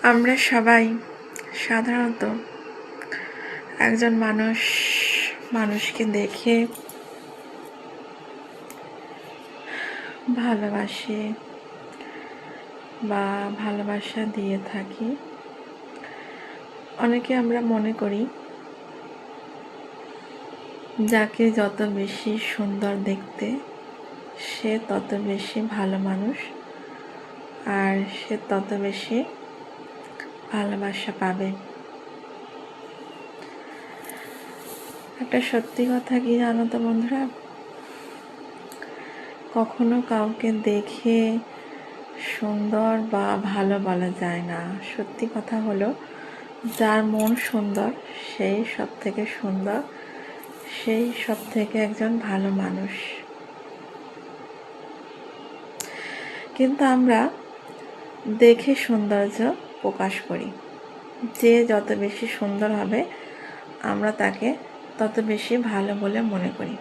আমরা সবাই সাধারণত একজন মানুষকে দেখে ভালোবাসি বা ভালোবাসা দিয়ে থাকি। অনেকে আমরা মনে করি যাকে যত বেশি সুন্দর দেখতে সে তত বেশি ভালো মানুষ, আর সে তত বেশি ভালোবাসা পাবে। একটা সত্যি কথা কি জানো তো বন্ধুরা, কখনো কাউকে দেখে সুন্দর বা ভালো বলা যায় না। সত্যি কথা হলো, যার মন সুন্দর সেই সব থেকে সুন্দর, সেই সব থেকে একজন ভালো মানুষ। কিন্তু আমরা দেখে সৌন্দর্য প্রকাশ করি। যে যত বেশি সুন্দর হবে আমরা তাকে তত বেশি ভালো বলে মনে করি।